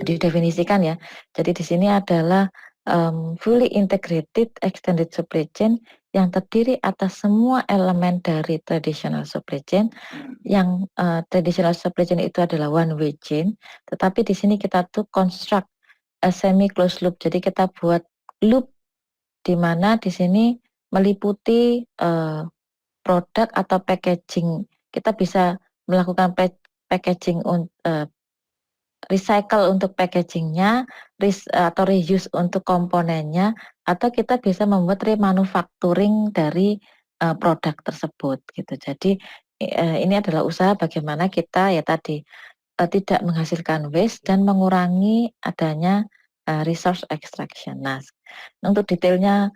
didefinisikan ya. Jadi di sini adalah fully integrated extended supply chain yang terdiri atas semua elemen dari traditional supply chain. Yang traditional supply chain itu adalah one way chain, tetapi di sini kita tuh construct a semi closed loop. Jadi kita buat loop di mana di sini meliputi produk atau packaging. Kita bisa melakukan packaging recycle untuk packagingnya, atau reuse untuk komponennya, atau kita bisa membuat remanufacturing dari produk tersebut gitu. Jadi ini adalah usaha bagaimana kita ya tadi tidak menghasilkan waste dan mengurangi adanya resource extraction. Nah, untuk detailnya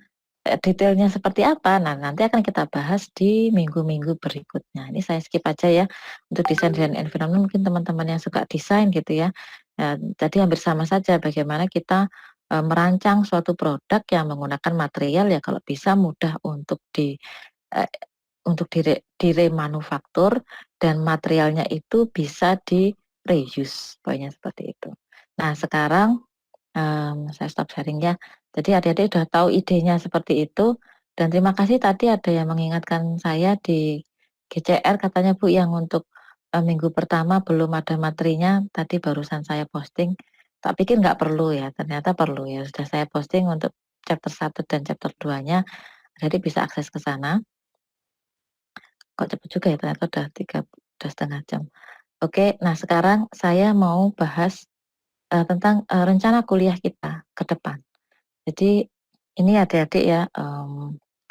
seperti apa? Nah, nanti akan kita bahas di minggu-minggu berikutnya. Ini saya skip aja ya. Untuk desain dan environment mungkin teman-teman yang suka desain gitu ya. Jadi hampir sama saja bagaimana kita merancang suatu produk yang menggunakan material ya kalau bisa mudah untuk untuk diremanufaktur dan materialnya itu bisa di-reuse, pokoknya seperti itu. Nah sekarang, saya stop sharing ya. Jadi adik-adik udah tahu idenya seperti itu, dan terima kasih tadi ada yang mengingatkan saya di GCR katanya Bu yang untuk, minggu pertama belum ada materinya, tadi barusan saya posting. Tak pikir nggak perlu ya, ternyata perlu ya, sudah saya posting untuk chapter 1 dan chapter 2-nya, jadi bisa akses ke sana. Kok cepet juga ya, ternyata udah setengah jam. Oke, nah sekarang saya mau bahas, tentang, rencana kuliah kita ke depan. Jadi ini adik-adik ya,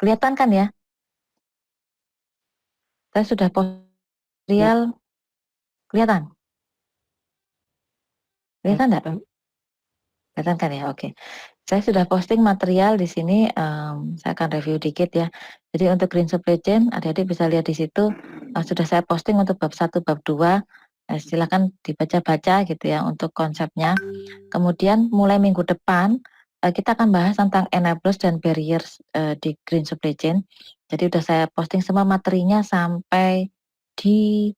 kelihatan kan ya? Saya sudah Bu. real kelihatan? Kelihatan enggak? Kelihatan. Kelihatan kan ya? Oke. Saya sudah posting material di sini, saya akan review dikit ya. Jadi untuk green supply chain, adik-adik bisa lihat di situ, sudah saya posting untuk bab 1, bab 2, silakan dibaca-baca gitu ya untuk konsepnya. Kemudian mulai minggu depan, kita akan bahas tentang enablers dan barriers, di green supply chain. Jadi udah saya posting semua materinya sampai di,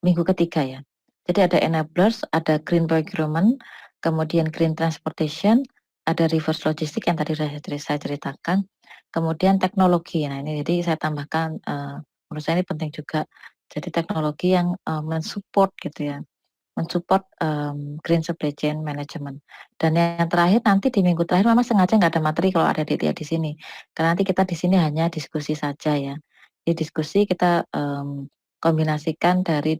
minggu ketiga ya. Jadi ada enablers, ada green procurement, kemudian green transportation, ada reverse logistik yang tadi saya ceritakan, kemudian teknologi. Nah ini jadi saya tambahkan, menurut saya ini penting juga. Jadi teknologi yang, mensupport gitu ya, mensupport, green supply chain management. Dan yang terakhir nanti di minggu terakhir Mama sengaja nggak ada materi kalau ada lihat di sini, karena nanti kita di sini hanya diskusi saja ya. Di diskusi kita, kombinasikan dari,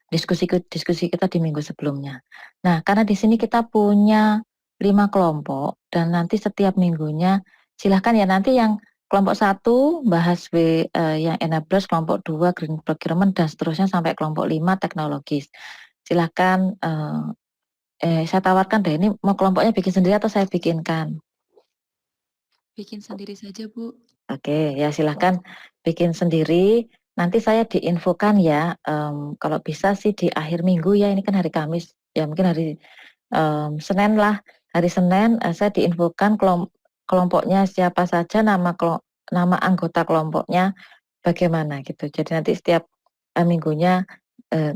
diskusi kita di minggu sebelumnya. Nah, karena di sini kita punya 5 kelompok dan nanti setiap minggunya silahkan ya nanti yang kelompok 1 bahas yang enablers, kelompok 2 green procurement dan seterusnya sampai kelompok 5 teknologis. Silahkan, saya tawarkan deh ini mau kelompoknya bikin sendiri atau saya bikinkan? Bikin sendiri saja, Bu. Oke, ya silahkan bikin sendiri. Nanti saya diinfokan ya, kalau bisa sih di akhir minggu ya, ini kan hari Kamis, ya mungkin hari, Senin lah. Hari Senin, saya diinfokan kelompoknya siapa saja, nama anggota kelompoknya bagaimana gitu. Jadi nanti setiap, minggunya, eee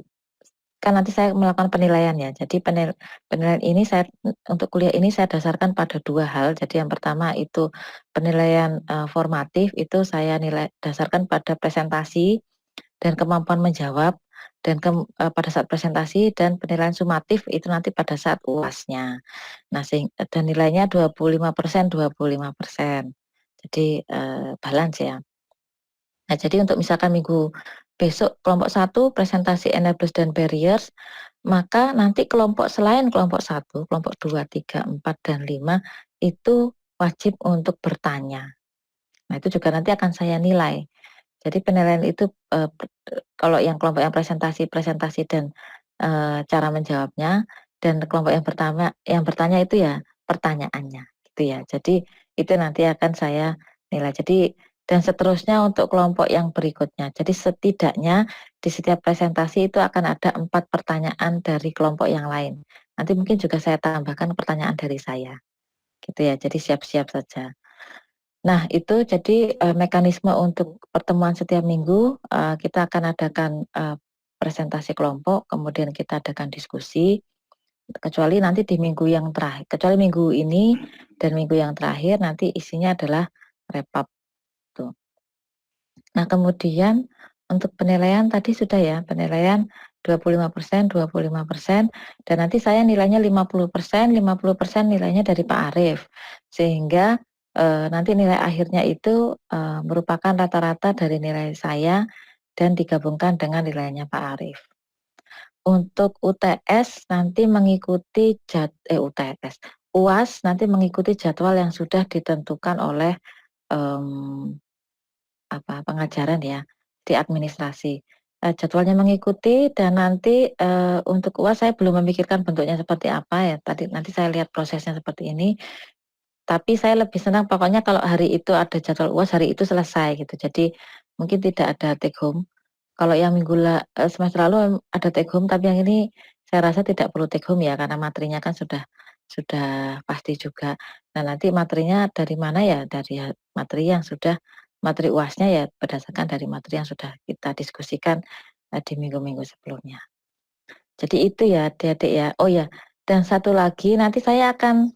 kan nanti saya melakukan penilaian ya. Jadi penilaian ini untuk kuliah ini saya dasarkan pada 2 hal. Jadi yang pertama itu penilaian, formatif itu saya dasarkan pada presentasi dan kemampuan menjawab dan pada saat presentasi dan penilaian sumatif itu nanti pada saat UAS-nya. Nah dan nilainya 25%, 25%. Jadi, balance ya. Nah, jadi untuk misalkan minggu besok kelompok 1 presentasi enablers dan barriers, maka nanti selain kelompok 1, kelompok 2, 3, 4, dan 5 itu wajib untuk bertanya. Nah, itu juga nanti akan saya nilai. Jadi penilaian itu, kalau yang kelompok yang presentasi dan, cara menjawabnya, dan kelompok yang bertanya itu ya pertanyaannya, gitu ya. Jadi itu nanti akan saya nilai. Jadi dan seterusnya untuk kelompok yang berikutnya. Jadi setidaknya di setiap presentasi itu akan ada 4 pertanyaan dari kelompok yang lain. Nanti mungkin juga saya tambahkan pertanyaan dari saya, gitu ya. Jadi siap-siap saja. Nah, itu jadi, mekanisme untuk pertemuan setiap minggu, kita akan adakan, presentasi kelompok, kemudian kita adakan diskusi, kecuali nanti di minggu yang kecuali minggu ini dan minggu yang terakhir nanti isinya adalah wrap-up tuh. Nah, kemudian untuk penilaian tadi sudah ya, penilaian 25%, 25%, dan nanti saya nilainya 50%, 50% nilainya dari Pak Arief. Sehingga, nanti nilai akhirnya itu, merupakan rata-rata dari nilai saya dan digabungkan dengan nilainya Pak Arief. Untuk UTS nanti mengikuti UAS nanti mengikuti jadwal yang sudah ditentukan oleh, mmm pengajaran ya, di administrasi. Jadwalnya mengikuti dan nanti, untuk UAS saya belum memikirkan bentuknya seperti apa ya, nanti saya lihat prosesnya seperti ini, tapi saya lebih senang pokoknya kalau hari itu ada jadwal UAS, hari itu selesai gitu. Jadi mungkin tidak ada take home. Kalau yang semester lalu ada take home, tapi yang ini saya rasa tidak perlu take home ya, karena materinya kan sudah sudah pasti juga. Nah, nanti materinya dari mana ya? Dari materi yang sudah materi UASnya ya berdasarkan dari materi yang sudah kita diskusikan di minggu-minggu sebelumnya. Jadi itu ya adik-adik ya. Oh ya, dan satu lagi nanti saya akan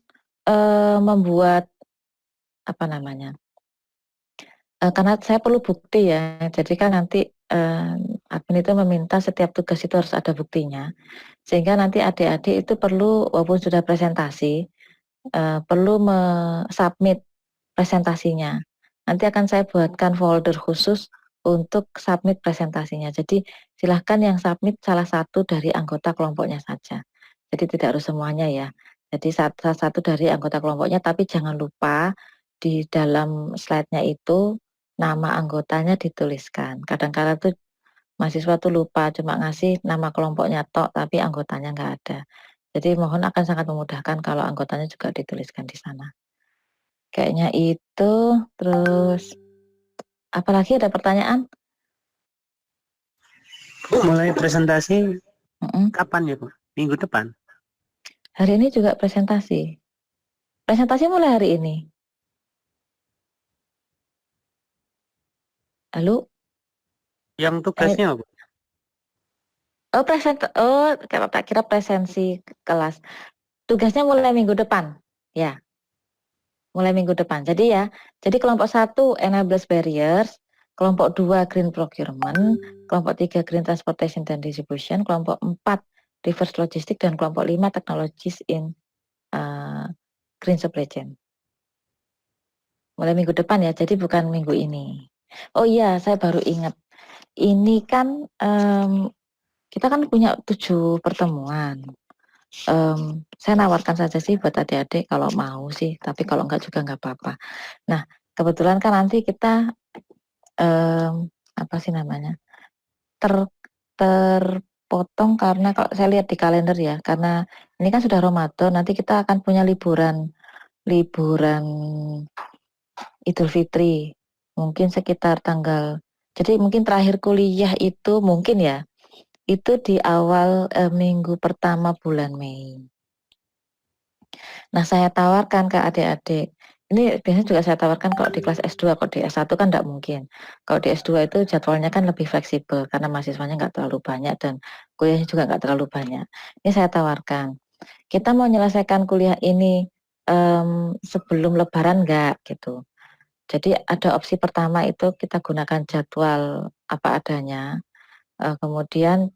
membuat apa namanya? Karena saya perlu bukti ya. Jadi kan nanti admin itu meminta setiap tugas itu harus ada buktinya. Sehingga nanti adik-adik itu perlu walaupun sudah presentasi perlu submit presentasinya. Nanti akan saya buatkan folder khusus untuk submit presentasinya. Jadi silahkan yang submit salah satu dari anggota kelompoknya saja. Jadi tidak harus semuanya ya. Jadi salah satu dari anggota kelompoknya, tapi jangan lupa di dalam slide-nya itu nama anggotanya dituliskan. Kadang-kadang tuh mahasiswa tuh lupa cuma ngasih nama kelompoknya tok, tapi anggotanya nggak ada. Jadi mohon akan sangat memudahkan kalau anggotanya juga dituliskan di sana. Kayaknya itu, terus apalagi ada pertanyaan? Bu, mulai presentasi Mm-mm. kapan ya Bu? Minggu depan? Hari ini juga presentasi. Presentasi mulai hari ini. Lalu? Yang tugasnya Bu? Kalau tak kira presensi kelas. Tugasnya mulai minggu depan. Ya, mulai minggu depan. Jadi ya, jadi kelompok 1 enablers barriers, kelompok 2 green procurement, kelompok 3 green transportation dan distribution, kelompok 4 reverse logistik, dan kelompok 5 technologies in green supply chain. Mulai minggu depan ya, jadi bukan minggu ini. Oh iya, saya baru ingat. Ini kan kita kan punya 7 pertemuan. Saya nawarkan saja sih buat adik-adik kalau mau sih, tapi kalau enggak juga enggak apa-apa. Nah, kebetulan kan nanti kita apa sih namanya? Terpotong karena kalau saya lihat di kalender ya, karena ini kan sudah Ramadan, nanti kita akan punya liburan Idul Fitri. Mungkin sekitar jadi mungkin terakhir kuliah itu mungkin ya, itu di awal minggu pertama bulan Mei. Nah, saya tawarkan ke adik-adik. Ini biasanya juga saya tawarkan kalau di kelas S2, kalau di S1 kan enggak mungkin. Kalau di S2 itu jadwalnya kan lebih fleksibel karena mahasiswanya enggak terlalu banyak dan kuliahnya juga enggak terlalu banyak. Ini saya tawarkan. Kita mau menyelesaikan kuliah ini sebelum Lebaran enggak gitu. Jadi ada opsi pertama itu kita gunakan jadwal apa adanya. Kemudian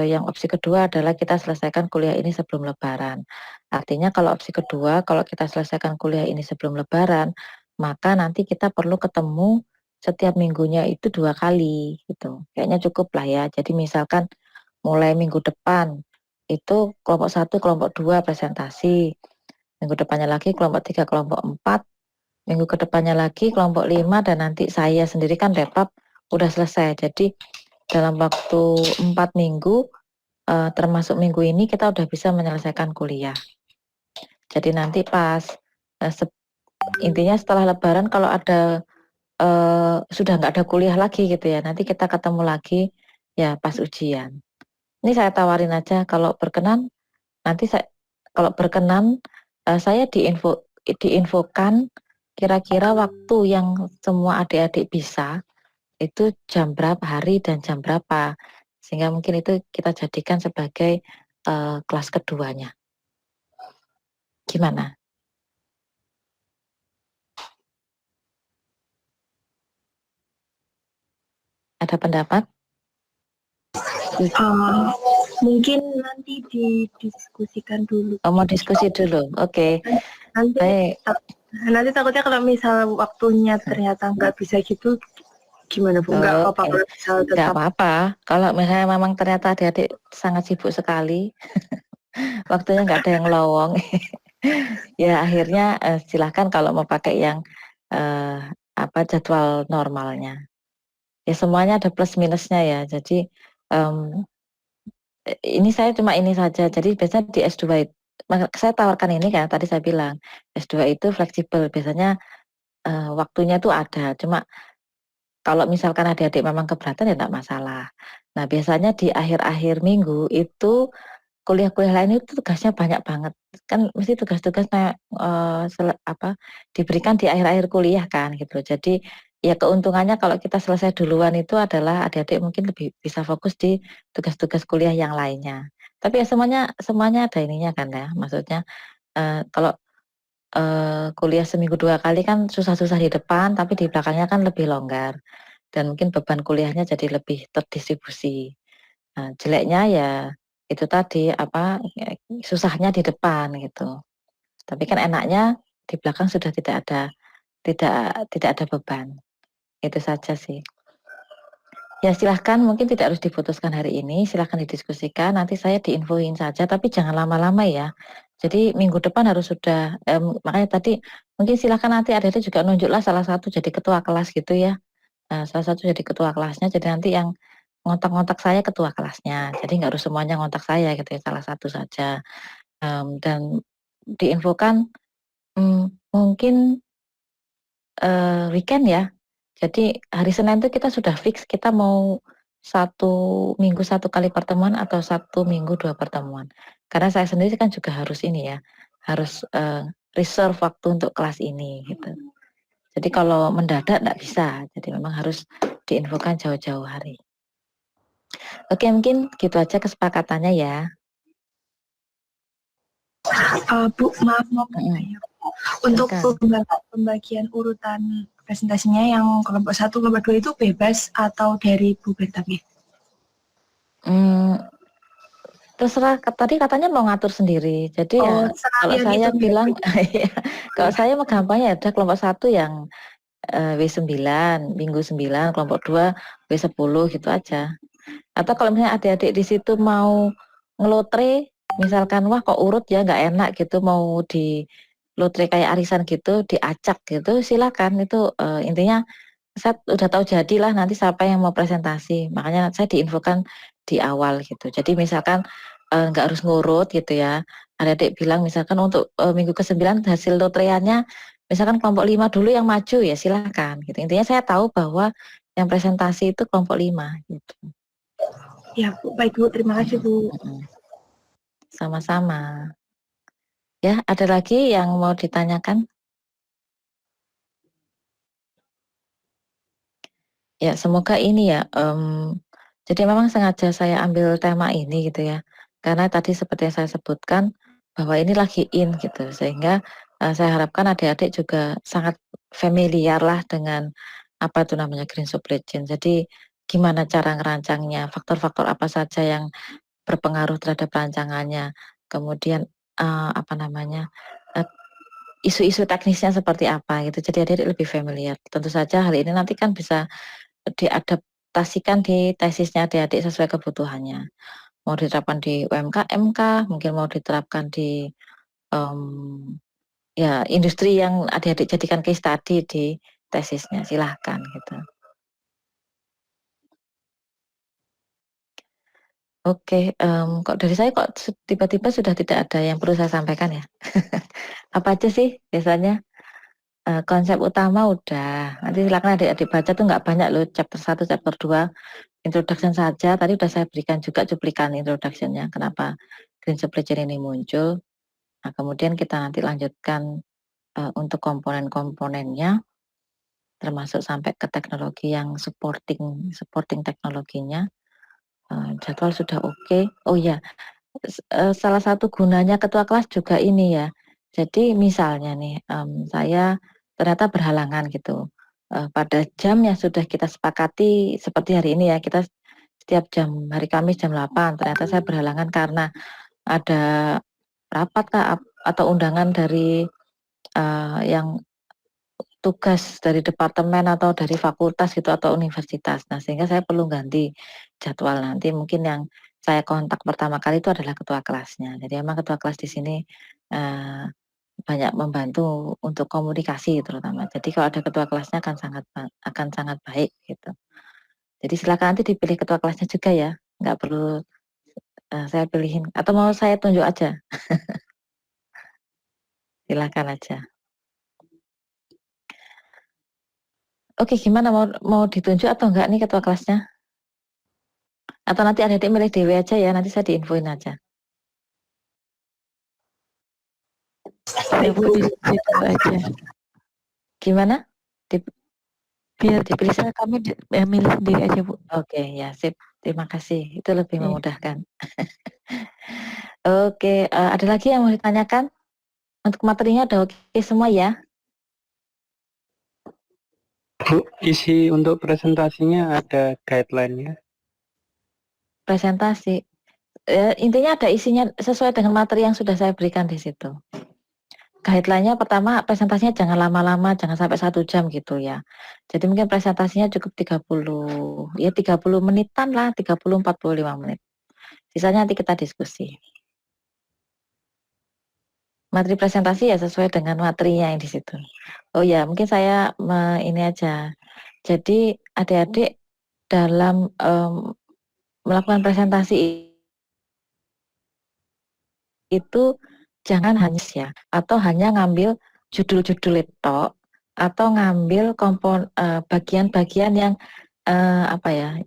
yang opsi kedua adalah kita selesaikan kuliah ini sebelum Lebaran. Artinya kalau opsi kedua, kalau kita selesaikan kuliah ini sebelum Lebaran, maka nanti kita perlu ketemu setiap minggunya itu 2 kali gitu. Kayaknya cukup lah ya. Jadi misalkan mulai minggu depan itu kelompok 1, kelompok 2 presentasi. Minggu depannya lagi kelompok 3, kelompok 4. Minggu kedepannya lagi kelompok 5 dan nanti saya sendiri kan repap udah selesai. Jadi dalam waktu 4 minggu termasuk minggu ini kita udah bisa menyelesaikan kuliah. Jadi nanti pas intinya setelah Lebaran kalau ada sudah nggak ada kuliah lagi gitu ya, nanti kita ketemu lagi ya pas ujian. Ini saya tawarin aja kalau berkenan, nanti kalau berkenan saya diinfokan kira-kira waktu yang semua adik-adik bisa itu jam berapa hari dan jam berapa, sehingga mungkin itu kita jadikan sebagai kelas keduanya. Gimana? Ada pendapat? Mungkin nanti didiskusikan dulu. Mau diskusi dulu, oke. Baik. Nanti takutnya kalau misal waktunya ternyata nggak bisa gitu, gimana Bu? Nggak apa-apa kalau misal Nggak tetap. apa-apa. Kalau misalnya memang ternyata adik-adik sangat sibuk sekali, waktunya nggak ada yang lowong, ya akhirnya silahkan kalau mau pakai yang jadwal normalnya. Ya semuanya ada plus minusnya ya. Jadi ini saya cuma ini saja. Jadi biasanya di S2 saya tawarkan ini kan tadi saya bilang S2 itu fleksibel. Biasanya waktunya tuh ada. Cuma kalau misalkan adik-adik memang keberatan ya enggak masalah. Nah, biasanya di akhir-akhir minggu itu kuliah-kuliah lain itu tugasnya banyak banget. Kan mesti tugas-tugasnya diberikan di akhir-akhir kuliah kan gitu. Jadi ya keuntungannya kalau kita selesai duluan itu adalah adik-adik mungkin lebih bisa fokus di tugas-tugas kuliah yang lainnya. Tapi ya semuanya ada ininya kan ya. Maksudnya kalau kuliah seminggu 2 kali kan susah-susah di depan, tapi di belakangnya kan lebih longgar dan mungkin beban kuliahnya jadi lebih terdistribusi. Nah, jeleknya ya itu tadi susahnya di depan gitu. Tapi kan enaknya di belakang sudah tidak ada beban. Itu saja sih. Ya silahkan, mungkin tidak harus diputuskan hari ini, silahkan didiskusikan, nanti saya diinfoin saja, tapi jangan lama-lama ya. Jadi minggu depan harus sudah, makanya tadi mungkin silahkan nanti adik-adik juga nunjuklah salah satu jadi ketua kelas gitu ya. Salah satu jadi ketua kelasnya, jadi nanti yang ngontak-ngontak saya ketua kelasnya, jadi nggak harus semuanya ngontak saya gitu ya, salah satu saja. Dan diinfokan mungkin weekend ya. Jadi hari Senin itu kita sudah fix kita mau 1 minggu 1 kali pertemuan atau 1 minggu 2 pertemuan. Karena saya sendiri kan juga harus ini ya, harus reserve waktu untuk kelas ini gitu. Jadi kalau mendadak nggak bisa, jadi memang harus diinfokan jauh-jauh hari. Oke, mungkin gitu aja kesepakatannya ya. Bu, maaf mau bertanya. Untuk pembagian urutan presentasinya yang kelompok 1, kelompok 2 itu bebas atau dari Bu Bertami? Terserah, tadi katanya mau ngatur sendiri. Jadi ya kalau saya gitu, bilang kalau saya mau gampangnya ada kelompok 1 yang W9, minggu 9, kelompok 2 W10 gitu aja. Atau kalau misalnya adik-adik di situ mau ngelotre, misalkan wah kok urut ya nggak enak gitu, mau di lotre kayak arisan gitu, diacak gitu, silakan. Itu intinya saya udah tahu jadilah nanti siapa yang mau presentasi. Makanya saya diinfokan di awal gitu. Jadi misalkan nggak harus ngurut gitu ya. Adik-adik bilang misalkan untuk minggu ke-9 hasil lotreannya misalkan kelompok 5 dulu yang maju ya silakan gitu. Intinya saya tahu bahwa yang presentasi itu kelompok 5 gitu. Ya, Bu. Baik, Bu. Terima kasih, Bu. Sama-sama. Ya, ada lagi yang mau ditanyakan? Ya, semoga ini ya, jadi memang sengaja saya ambil tema ini gitu ya, karena tadi seperti yang saya sebutkan, bahwa ini lagi in gitu, sehingga saya harapkan adik-adik juga sangat familiar lah dengan apa itu namanya green supply chain. Jadi gimana cara ngerancangnya, faktor-faktor apa saja yang berpengaruh terhadap rancangannya, kemudian apa namanya, isu-isu teknisnya seperti apa gitu, jadi adik-adik lebih familiar. Tentu saja hal ini nanti kan bisa diadaptasikan di tesisnya adik-adik sesuai kebutuhannya. Mau diterapkan di UMKM kah, mungkin mau diterapkan di ya industri yang adik-adik jadikan case study di tesisnya, silahkan gitu. Oke, kok dari saya kok tiba-tiba sudah tidak ada yang perlu saya sampaikan ya? Apa aja sih biasanya? Konsep utama udah, nanti silakan adik-adik baca tuh nggak banyak loh, chapter 1, chapter 2, introduction saja, tadi udah saya berikan juga cuplikan introduction-nya, kenapa green supply chain ini muncul. Nah, kemudian kita nanti lanjutkan untuk komponen-komponennya, termasuk sampai ke teknologi yang supporting teknologinya. Jadwal sudah oke. Oh ya, salah satu gunanya ketua kelas juga ini ya. Jadi misalnya nih, saya ternyata berhalangan gitu. Pada jam yang sudah kita sepakati seperti hari ini ya, kita setiap jam hari Kamis jam 8, ternyata saya berhalangan karena ada rapat atau undangan dari yang tugas dari departemen atau dari fakultas gitu atau universitas. Nah, sehingga saya perlu ganti jadwal nanti mungkin yang saya kontak pertama kali itu adalah ketua kelasnya. Jadi emang ketua kelas di sini banyak membantu untuk komunikasi terutama. Jadi kalau ada ketua kelasnya akan sangat baik gitu. Jadi silakan nanti dipilih ketua kelasnya juga ya, nggak perlu saya pilihin atau mau saya tunjuk aja. Silakan aja. Oke, gimana mau ditunjuk atau enggak nih ketua kelasnya? Atau nanti adik-adik milih dewe aja ya, nanti saya diinfoin aja. Ya Bu, di situ aja. Gimana? Biar Dipilih bisa kami milih sendiri aja Bu. Oke, ya sip. Terima kasih. Itu lebih Iya. memudahkan. Oke, ada lagi yang mau ditanyakan? Untuk materinya udah oke semua ya? Bu, isi untuk presentasinya ada guideline-nya. Presentasi. Intinya ada isinya sesuai dengan materi yang sudah saya berikan di situ. Guideline-nya pertama, presentasinya jangan lama-lama, jangan sampai 1 jam gitu ya. Jadi mungkin presentasinya cukup 30 menitan lah, 30-45 menit. Sisanya nanti kita diskusi. Materi presentasi ya sesuai dengan materinya yang di situ. Oh ya, mungkin saya ini aja. Jadi adik-adik dalam melakukan presentasi itu jangan hanya ya, atau hanya ngambil judul-judul itu, atau ngambil bagian-bagian yang apa ya,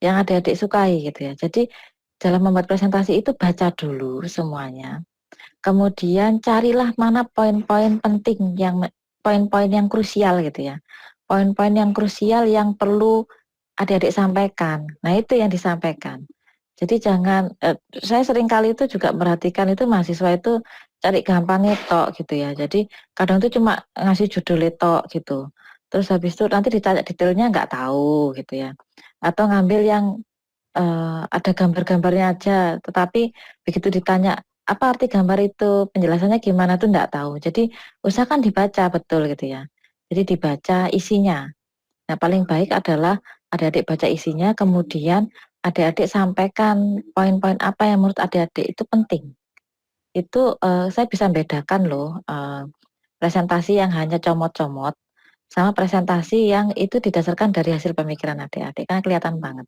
yang adik-adik sukai gitu ya. Jadi dalam membuat presentasi itu baca dulu semuanya. Kemudian carilah mana poin-poin penting poin-poin yang krusial gitu ya. Poin-poin yang krusial yang perlu adik-adik sampaikan. Nah, itu yang disampaikan. Jadi jangan saya sering kali itu juga perhatikan itu mahasiswa itu cari gampang itu gitu ya. Jadi kadang itu cuma ngasih judul itu gitu. Terus habis itu nanti ditanya detailnya nggak tahu gitu ya. Atau ngambil yang ada gambar-gambarnya aja, tetapi begitu ditanya apa arti gambar itu, penjelasannya gimana tuh enggak tahu. Jadi usahakan dibaca betul gitu ya. Jadi dibaca isinya. Nah, paling baik adalah adik-adik baca isinya, kemudian adik-adik sampaikan poin-poin apa yang menurut adik-adik itu penting. Itu saya bisa membedakan loh presentasi yang hanya comot-comot sama presentasi yang itu didasarkan dari hasil pemikiran adik-adik, kan kelihatan banget.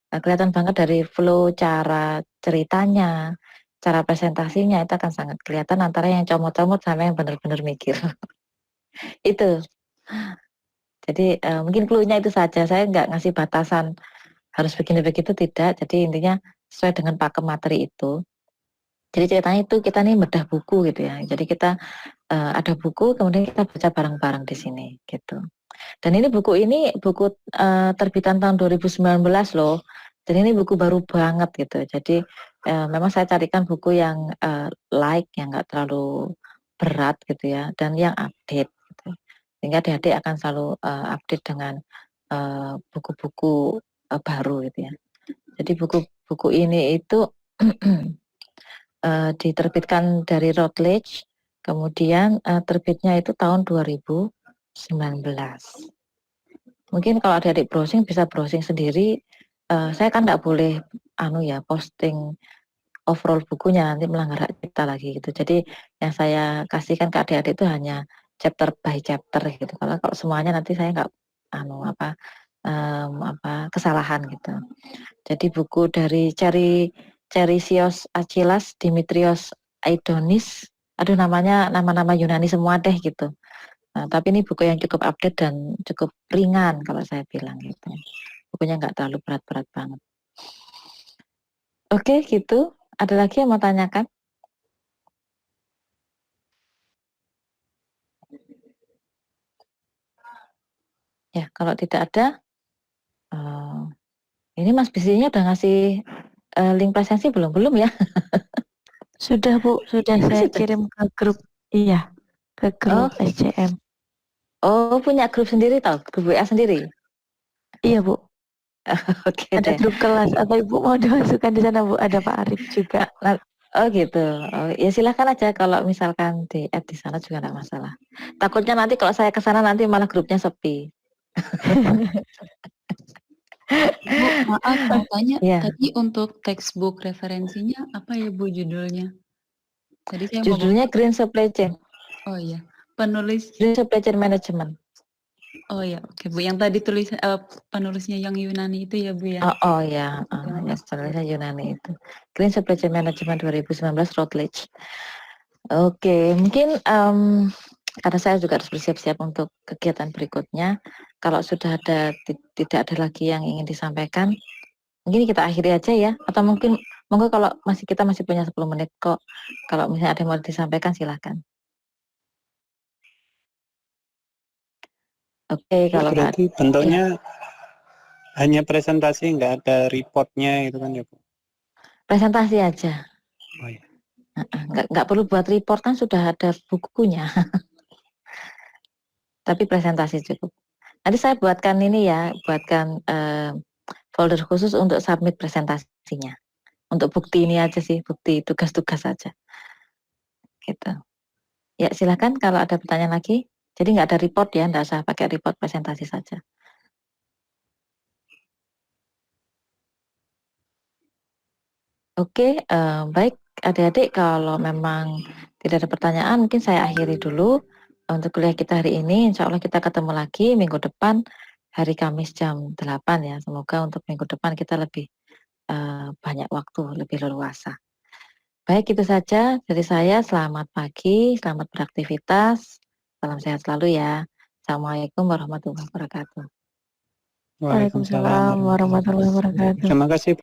Nah, kelihatan banget dari flow cara ceritanya, cara presentasinya itu akan sangat kelihatan antara yang comot-comot sama yang benar-benar mikir. Itu. Jadi mungkin clue-nya itu saja. Saya nggak ngasih batasan harus begini begitu tidak. Jadi intinya sesuai dengan pakem materi itu. Jadi ceritanya itu kita nih bedah buku gitu ya. Jadi kita ada buku, kemudian kita baca bareng-bareng di sini gitu. Dan ini buku terbitan tahun 2019 loh. Dan ini buku baru banget gitu. Jadi memang saya carikan buku yang light, yang nggak terlalu berat gitu ya, dan yang update. Gitu. Sehingga adik-adik akan selalu update dengan buku-buku baru gitu ya. Jadi buku-buku ini itu diterbitkan dari Routledge, kemudian terbitnya itu tahun 2019. Mungkin kalau adik-adik browsing bisa browsing sendiri. Saya kan nggak boleh posting overall bukunya, nanti melanggar hak cipta lagi gitu. Jadi yang saya kasihkan ke adik-adik itu hanya chapter by chapter gitu. Kalau semuanya nanti saya nggak kesalahan gitu. Jadi buku dari Cherisios Achillas, Dimitrios Aidonis, aduh nama-nama Yunani semua deh gitu. Nah, tapi ini buku yang cukup update dan cukup ringan kalau saya bilang gitu. Bukunya nggak terlalu berat-berat banget. Oke, gitu. Ada lagi yang mau tanyakan? Ya, kalau tidak ada, ini Mas Bisinya udah ngasih link presensi belum ya? Sudah Bu, sudah saya kirim ke grup, iya, ke grup SCM. Oh, punya grup sendiri tau? Grup WA sendiri? Iya Bu. Oke Ada deh. grup kelas, atau Ibu mau dimasukkan di sana Bu? Ada Pak Arif juga. Oh gitu. Oh, ya silahkan aja kalau misalkan di add di sana juga nggak masalah. Takutnya nanti kalau saya ke sana nanti malah grupnya sepi. Bu, maaf mau tanya, Ya. tadi untuk textbook referensinya apa ya Bu judulnya? Tadi saya Judulnya Green Supply Chain. Oh iya, penulis. Green Supply Chain Management. Oh ya, oke Bu. Yang tadi penulisnya yang Yunani itu ya Bu ya? Oh ya, yang penulisnya Yunani itu. Green Supply Chain Management 2019 Routledge. Oke, mungkin karena saya juga harus bersiap-siap untuk kegiatan berikutnya. Kalau sudah tidak ada lagi yang ingin disampaikan, mungkin kita akhiri aja ya. Atau mungkin monggo kalau kita masih punya 10 menit kok. Kalau misalnya ada yang mau disampaikan silahkan. Oke, kalau nggak Berarti iya, bentuknya hanya presentasi, nggak ada reportnya gitu kan ya Bu? presentasi aja. Oh iya. Nggak perlu buat report kan sudah ada bukunya, tapi presentasi cukup. Nanti saya buatkan ini ya, buatkan folder khusus untuk submit presentasinya. Untuk bukti ini aja sih, bukti tugas-tugas aja. Gitu. Ya silakan kalau ada pertanyaan lagi. Jadi nggak ada report ya, nggak usah pakai report, presentasi saja. Oke, baik adik-adik, kalau memang tidak ada pertanyaan mungkin saya akhiri dulu untuk kuliah kita hari ini. Insya Allah kita ketemu lagi minggu depan hari Kamis jam 8 ya. Semoga untuk minggu depan kita lebih banyak waktu, lebih leluasa. Baik, itu saja dari saya. Selamat pagi, selamat beraktivitas. Salam sehat selalu ya. Assalamualaikum warahmatullahi wabarakatuh. Waalaikumsalam warahmatullahi wabarakatuh. Terima kasih.